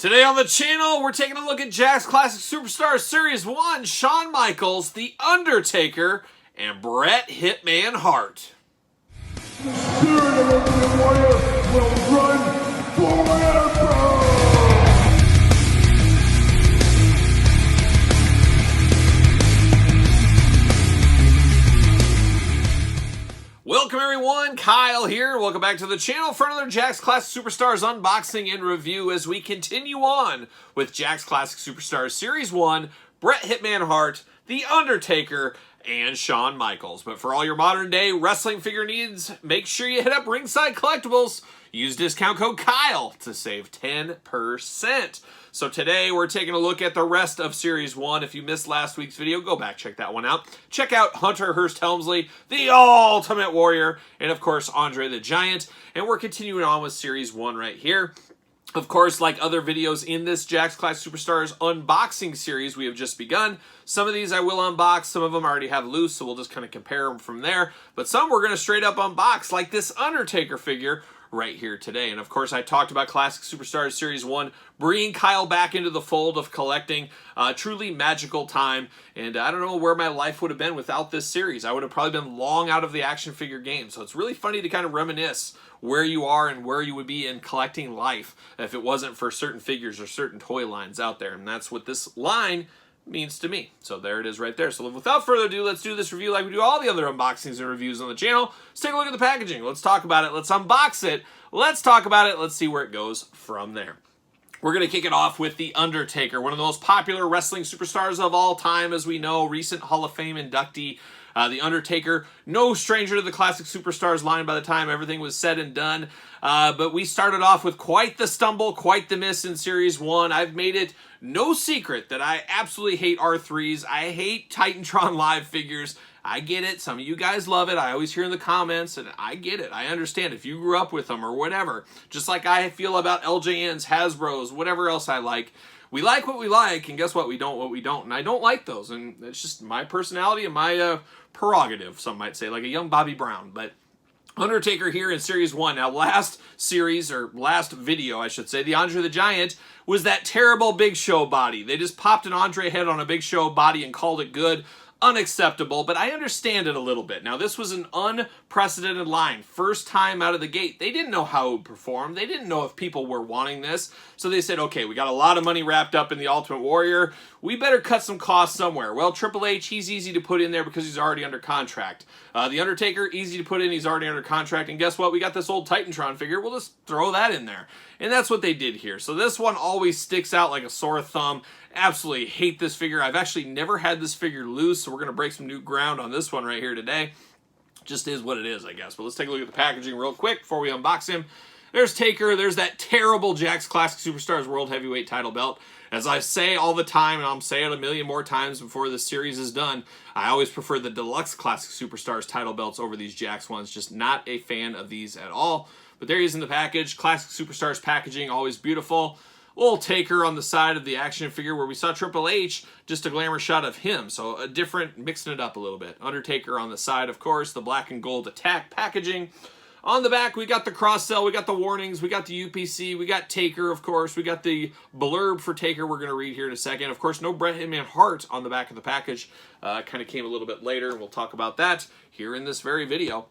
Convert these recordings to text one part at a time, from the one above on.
Today on the channel, we're taking a look at Jakks Classic Superstars Series 1, Shawn Michaels, The Undertaker, and Bret Hitman Hart. The spirit of Ultimate Warrior will run forever! Welcome everyone, Kyle here. Welcome back to the channel for another Jakks Classic Superstars unboxing and review as we continue on with Jakks Classic Superstars Series 1, Bret Hitman Hart, The Undertaker, and Shawn Michaels. But for all your modern day wrestling figure needs, make sure you hit up Ringside Collectibles. Use discount code KYLE to save 10%. So today we're taking a look at the rest of Series 1. If you missed last week's video, go back, check that one out. Check out Hunter Hearst Helmsley, the Ultimate Warrior, and of course Andre the Giant. And we're continuing on with Series 1 right here. Of course, like other videos in this Jakks Classic Superstars unboxing series we have just begun, some of these I will unbox, some of them I already have loose, so we'll just kind of compare them from there. But some we're going to straight up unbox, like this Undertaker figure right here today. And of course, I talked about Classic Superstars Series 1, bringing Kyle back into the fold of collecting. Truly magical time. And I don't know where my life would have been without this series. I would have probably been long out of the action figure game. So it's really funny to kind of reminisce where you are and where you would be in collecting life if it wasn't for certain figures or certain toy lines out there. And that's what this line means to me. So there it is right there. So without further ado, let's do this review like we do all the other unboxings and reviews on the channel. Let's take a look at the packaging. Let's talk about it. Let's unbox it. Let's talk about it. Let's see where it goes from there. We're going to kick it off with The Undertaker, one of the most popular wrestling superstars of all time, as we know, recent Hall of Fame inductee. The Undertaker, no stranger to the Classic Superstars line by the time everything was said and done. But we started off with quite the stumble, quite the miss in Series 1. I've made it no secret that I absolutely hate R3s. I hate Titantron live figures. I get it. Some of you guys love it. I always hear in the comments, and I get it. I understand if you grew up with them or whatever. Just like I feel about LJNs, Hasbros, whatever else I like. We like what we like, and guess what? We don't what we don't. And I don't like those, and it's just my personality and my prerogative, some might say, like a young Bobby Brown. But Undertaker here in Series 1. Now, last series, or last video, I should say, the Andre the Giant was that terrible Big Show body. They just popped an Andre head on a Big Show body and called it good. Unacceptable, but I understand it a little bit. Now, this was an unprecedented line. First time out of the gate. They didn't know how it would perform. They didn't know if people were wanting this. So they said, okay, we got a lot of money wrapped up in the Ultimate Warrior. We better cut some costs somewhere. Well, Triple H, he's easy to put in there because he's already under contract. The Undertaker, easy to put in. He's already under contract. And guess what? We got this old Titantron figure. We'll just throw that in there. And that's what they did here. So this one always sticks out like a sore thumb. Absolutely hate this figure. I've actually never had this figure loose, so we're going to break some new ground on this one right here today. Just is what it is, I guess. But let's take a look at the packaging real quick before we unbox him. There's Taker. There's that terrible Jakks Classic Superstars World Heavyweight title belt. As I say all the time, and I'll say it a million more times before this series is done, I always prefer the Deluxe Classic Superstars title belts over these Jakks ones. Just not a fan of these at all. But there he is in the package. Classic Superstars packaging, always beautiful. Little Taker on the side of the action figure where we saw Triple H, just a glamour shot of him. So a different, mixing it up a little bit. Undertaker on the side, of course, the black and gold attack packaging. On the back, we got the cross-sell, we got the warnings, we got the UPC, we got Taker, of course. We got the blurb for Taker we're going to read here in a second. Of course, no Bret Hitman Hart on the back of the package. Kind of came a little bit later, and we'll talk about that here in this very video.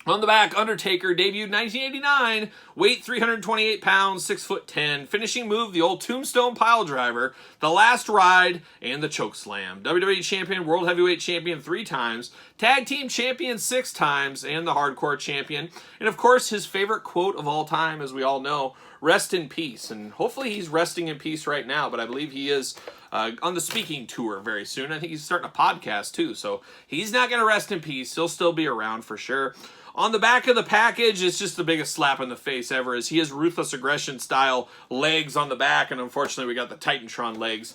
On the back, Undertaker, debuted 1989, weight 328 pounds, 6'10", finishing move, the old Tombstone Pile Driver, the Last Ride, and the Choke Slam. WWE Champion, World Heavyweight Champion 3 times, Tag Team Champion 6 times, and the Hardcore Champion. And of course, his favorite quote of all time, as we all know, rest in peace. And hopefully he's resting in peace right now, but I believe he is on the speaking tour very soon. I think he's starting a podcast too, so he's not going to rest in peace. He'll still be around for sure. On the back of the package, it's just the biggest slap in the face ever, as he has Ruthless Aggression style legs on the back, and unfortunately we got the Titantron legs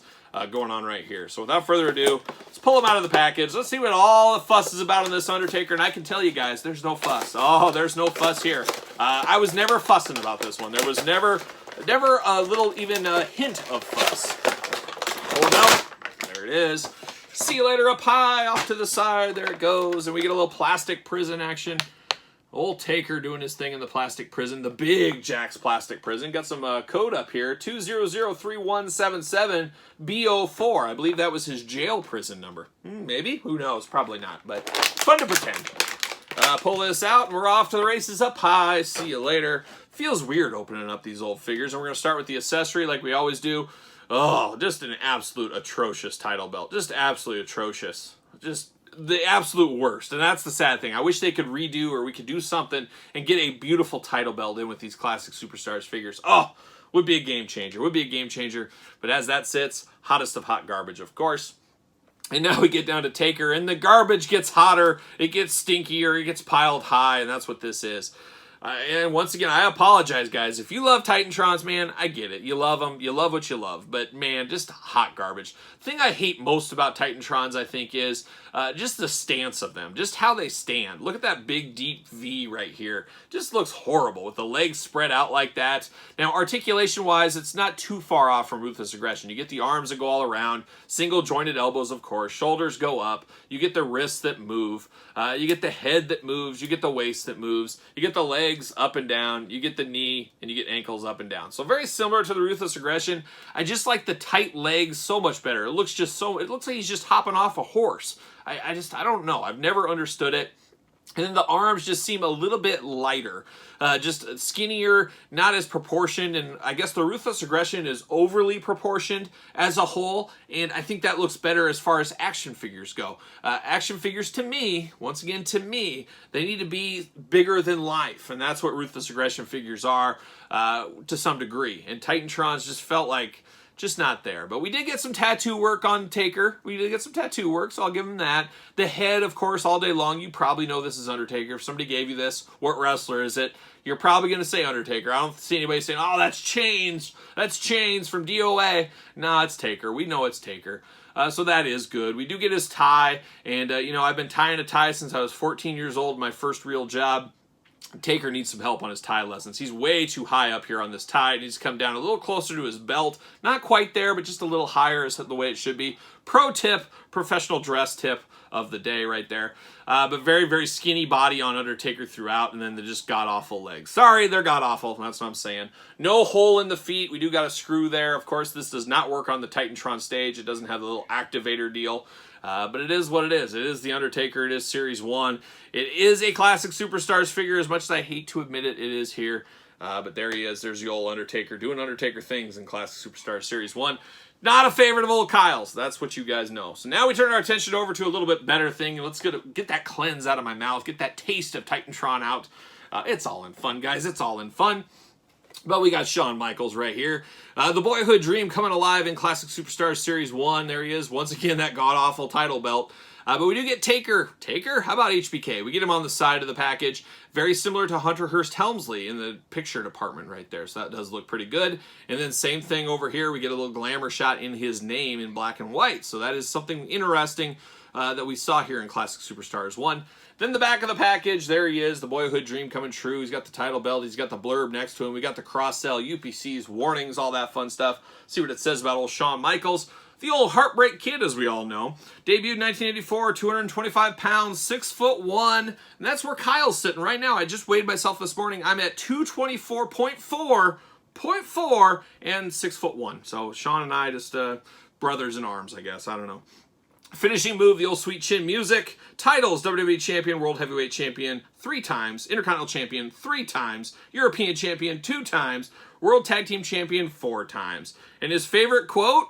going on right here. So without further ado, let's pull him out of the package. Let's see what all the fuss is about on this Undertaker, and I can tell you guys, there's no fuss. Oh, there's no fuss here. I was never fussing about this one. There was never a little even hint of fuss. Oh no, there it is. See you later up high, off to the side, there it goes, and we get a little plastic prison action. Old Taker doing his thing in the plastic prison, the big Jakks plastic prison. Got some code up here, 2003177B04. I believe that was his jail prison number. Maybe? Who knows? Probably not, but fun to pretend. Pull this out, and we're off to the races up high. See you later. Feels weird opening up these old figures, and we're going to start with the accessory like we always do. Oh, just an absolute atrocious title belt. Just absolutely atrocious. Just the absolute worst, and that's the sad thing. I wish they could redo, or we could do something and get a beautiful title belt in with these classic Superstars figures. Oh, would be a game changer. Would be a game changer. But as that sits, hottest of hot garbage, of course. And now we get down to Taker, and the garbage gets hotter, it gets stinkier, it gets piled high, and that's what this is. And once again, I apologize, guys. If you love Titantrons, man, I get it. You love them. You love what you love. But, man, just hot garbage. The thing I hate most about Titantrons, I think, is just the stance of them. Just how they stand. Look at that big, deep V right here. Just looks horrible with the legs spread out like that. Now, articulation-wise, it's not too far off from Ruthless Aggression. You get the arms that go all around. Single-jointed elbows, of course. Shoulders go up. You get the wrists that move. You get the head that moves. You get the waist that moves. You get the legs up and down, you get the knee, and you get ankles up and down. So very similar to the Ruthless Aggression. I just like the tight legs so much better. It looks like he's just hopping off a horse. I don't know. I've never understood it. And then the arms just seem a little bit lighter, just skinnier, not as proportioned, and I guess the Ruthless Aggression is overly proportioned as a whole, and I think that looks better as far as action figures go. Action figures, to me, once again, to me, they need to be bigger than life, and that's what Ruthless Aggression figures are to some degree, and Titantrons just felt like just not there. But we did get some tattoo work on Taker. We did get some tattoo work, so I'll give him that. The head, of course, all day long. You probably know this is Undertaker. If somebody gave you this, what wrestler is it? You're probably going to say Undertaker. I don't see anybody saying, oh, that's Chains. That's Chains from DOA. No, it's Taker. We know it's Taker. So that is good. We do get his tie. And, I've been tying a tie since I was 14 years old, my first real job. Taker needs some help on his tie lessons. He's way too high up here on this tie. He needs to come down a little closer to his belt. Not quite there, but just a little higher is the way it should be. Pro tip, professional dress tip of the day right there. But very, very skinny body on Undertaker throughout, and then the just god-awful legs. Sorry, they're god-awful. That's what I'm saying. No hole in the feet. We do got a screw there. Of course, this does not work on the Titantron stage. It doesn't have the little activator deal. But it is what it is. It is the Undertaker. It is Series 1. It is a classic Superstars figure. As much as I hate to admit it, it is here. But there he is. There's the old Undertaker doing Undertaker things in Classic Superstars Series 1. Not a favorite of old Kyle's. That's what you guys know. So now we turn our attention over to a little bit better thing. Let's get that cleanse out of my mouth. Get that taste of Titantron out. It's all in fun, guys. It's all in fun. But we got Shawn Michaels right here. The boyhood dream coming alive in Classic Superstars Series 1. There he is. Once again, that god-awful title belt. But we do get Taker. Taker? How about HBK? We get him on the side of the package. Very similar to Hunter Hearst Helmsley in the picture department right there. So that does look pretty good. And then same thing over here. We get a little glamour shot in his name in black and white. So that is something interesting that we saw here in Classic Superstars 1. Then the back of the package, there he is, the boyhood dream coming true. He's got the title belt, he's got the blurb next to him. We got the cross-sell, UPCs, warnings, all that fun stuff. See what it says about old Shawn Michaels. The old Heartbreak Kid, as we all know. Debuted 1984, 225 pounds, 6'1", and that's where Kyle's sitting right now. I just weighed myself this morning. I'm at 224.4, and 6'1". So Shawn and I just brothers in arms, I guess. I don't know. Finishing move, the old Sweet Chin music. Titles, WWE Champion, World Heavyweight Champion 3 times, Intercontinental Champion 3 times, European Champion 2 times, World Tag Team Champion 4 times. And his favorite quote,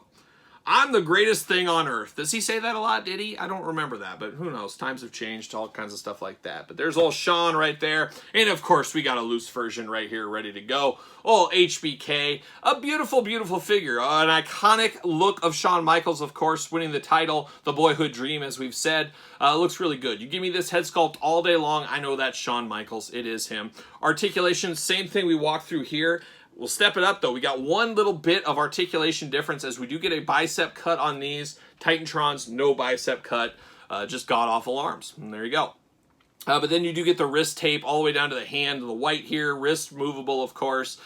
I'm the greatest thing on earth. Does he say that a lot, did he? I don't remember that, but who knows? Times have changed, all kinds of stuff like that. But there's old Shawn right there. And, of course, we got a loose version right here ready to go. Oh, HBK. A beautiful, beautiful figure. An iconic look of Shawn Michaels, of course, winning the title, the boyhood dream, as we've said. Looks really good. You give me this head sculpt all day long, I know that's Shawn Michaels. It is him. Articulation, same thing we walked through here. We'll step it up, though. We got one little bit of articulation difference as we do get a bicep cut on these. Titantrons, no bicep cut, just god-awful arms. And there you go. But then you do get the wrist tape all the way down to the hand, the white here, wrist movable, of course.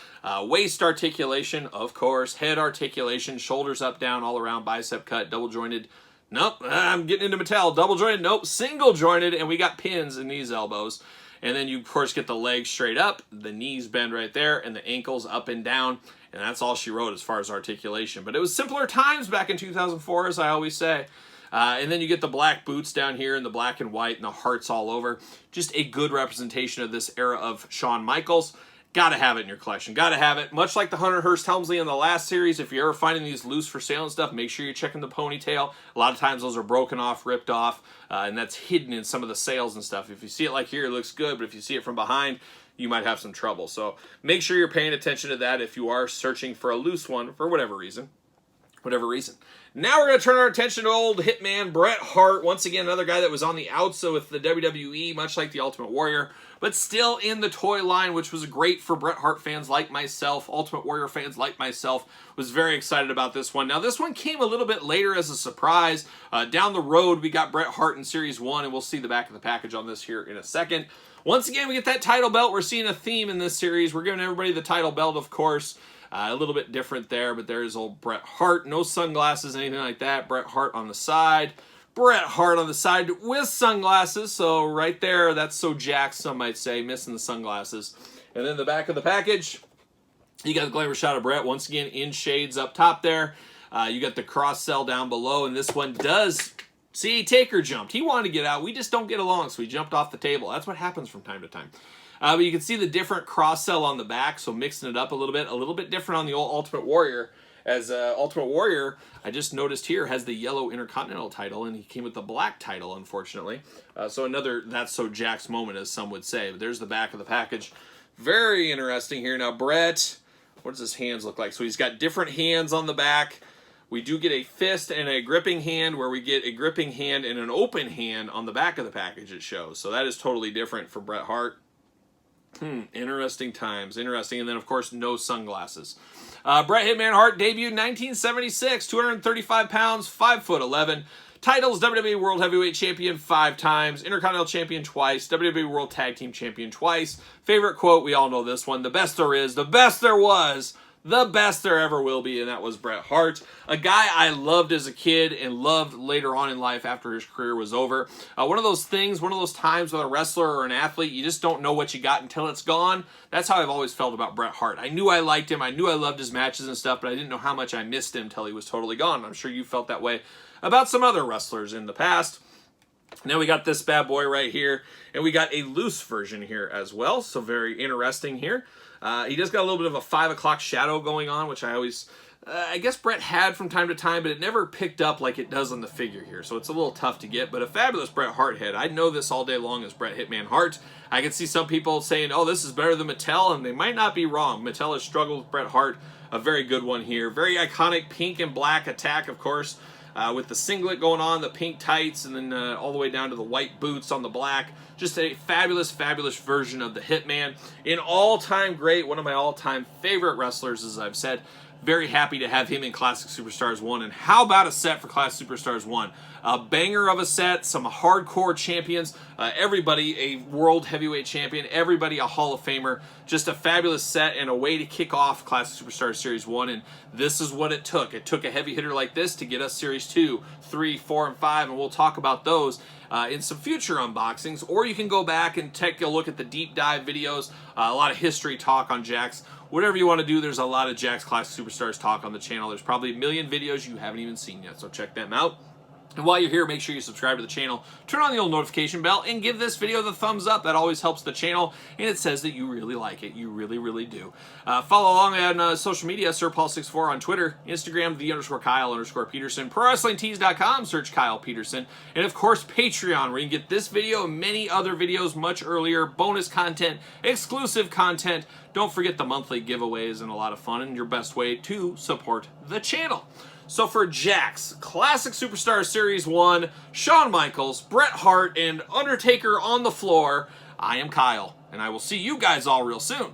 Waist articulation, of course. Head articulation, shoulders up, down, all around, bicep cut, double jointed. Nope, I'm getting into Mattel. Double jointed, nope, single jointed, and we got pins in these elbows. And then you, of course, get the legs straight up, the knees bend right there, and the ankles up and down. And that's all she wrote as far as articulation. But it was simpler times back in 2004, as I always say. And then you get the black boots down here and the black and white and the hearts all over. Just a good representation of this era of Shawn Michaels. Got to have it in your collection. Got to have it. Much like the Hunter Hearst Helmsley in the last series, if you're ever finding these loose for sale and stuff, make sure you're checking the ponytail. A lot of times those are broken off, ripped off, and that's hidden in some of the sales and stuff. If you see it like here, it looks good, but if you see it from behind, you might have some trouble. So make sure you're paying attention to that if you are searching for a loose one for whatever reason. Now we're going to turn our attention to old Hitman Bret Hart. Once again, another guy that was on the outside with the WWE, much like the Ultimate Warrior, but still in the toy line, which was great for Bret Hart fans like myself, Ultimate Warrior fans like myself. Was very excited about this one. Now, this one came a little bit later as a surprise. Down the road, we got Bret Hart in Series 1, and we'll see the back of the package on this here in a second. Once again, we get that title belt. We're seeing a theme in this series. We're giving everybody the title belt, of course. A little bit different there, but there's old Bret Hart. No sunglasses, anything like that. Bret Hart on the side. Bret Hart on the side with sunglasses. So right there, that's so Jakks, some might say, missing the sunglasses. And then the back of the package, you got the glamour shot of Bret, once again in shades up top there. You got the cross cell down below, and this one does... See, Taker jumped. He wanted to get out. We just don't get along, so he jumped off the table. That's what happens from time to time. But you can see the different cross cell on the back, so mixing it up a little bit different on the old Ultimate Warrior. As Ultimate Warrior, I just noticed here, has the yellow Intercontinental title, and he came with the black title, unfortunately. So another that's so Jakks moment, as some would say. But there's the back of the package. Very interesting here. Now, Bret, what does his hands look like? So he's got different hands on the back. We do get a fist and a gripping hand, where we get a gripping hand and an open hand on the back of the package, it shows. So that is totally different for Bret Hart. Interesting times. Interesting. And then, of course, no sunglasses. Bret Hitman Hart debuted in 1976, 235 pounds, 5'11". Titles: WWE World Heavyweight Champion 5 times, Intercontinental Champion twice, WWE World Tag Team Champion twice. Favorite quote, we all know this one: the best there is, the best there was, the best there ever will be, and that was Bret Hart. A guy I loved as a kid and loved later on in life after his career was over. One of those things, one of those times with a wrestler or an athlete, you just don't know what you got until it's gone. That's how I've always felt about Bret Hart. I knew I liked him, I knew I loved his matches and stuff, but I didn't know how much I missed him until he was totally gone. I'm sure you felt that way about some other wrestlers in the past. Now we got this bad boy right here, and we got a loose version here as well, so very interesting here. He does got a little bit of a 5 o'clock shadow going on, which I always, I guess Bret had from time to time, but it never picked up like it does on the figure here, so it's a little tough to get, but a fabulous Bret Hart head. I'd know this all day long as Bret Hitman Hart. I can see some people saying, oh, this is better than Mattel, and they might not be wrong. Mattel has struggled with Bret Hart. A very good one here. Very iconic pink and black attack, of course. With the singlet going on, the pink tights, and then all the way down to the white boots on the black. Just a fabulous, fabulous version of the Hitman. An all-time great, one of my all-time favorite wrestlers, as I've said. Very happy to have him in Classic Superstars 1. And how about a set for Classic Superstars 1? A banger of a set, some hardcore champions, everybody a World Heavyweight Champion, everybody a Hall of Famer. Just a fabulous set and a way to kick off Classic Superstars Series 1. And this is what it took. It took a heavy hitter like this to get us Series 2, 3, 4, and 5. And we'll talk about those in some future unboxings. Or you can go back and take a look at the deep dive videos, a lot of history talk on Jakks. Whatever you want to do, there's a lot of Jakks Classic Superstars talk on the channel. There's probably a million videos you haven't even seen yet, so check them out. And while you're here, make sure you subscribe to the channel, turn on the old notification bell, and give this video the thumbs up. That always helps the channel, and it says that you really like it. You really, really do. Follow along on social media, SirPaul64 on Twitter, Instagram, _Kyle_Peterson, ProWrestlingTees.com, search Kyle Peterson, and of course, Patreon, where you can get this video and many other videos much earlier, bonus content, exclusive content. Don't forget the monthly giveaways and a lot of fun, and your best way to support the channel. So for Jakks Classic Superstar Series 1, Shawn Michaels, Bret Hart, and Undertaker on the floor, I am Kyle, and I will see you guys all real soon.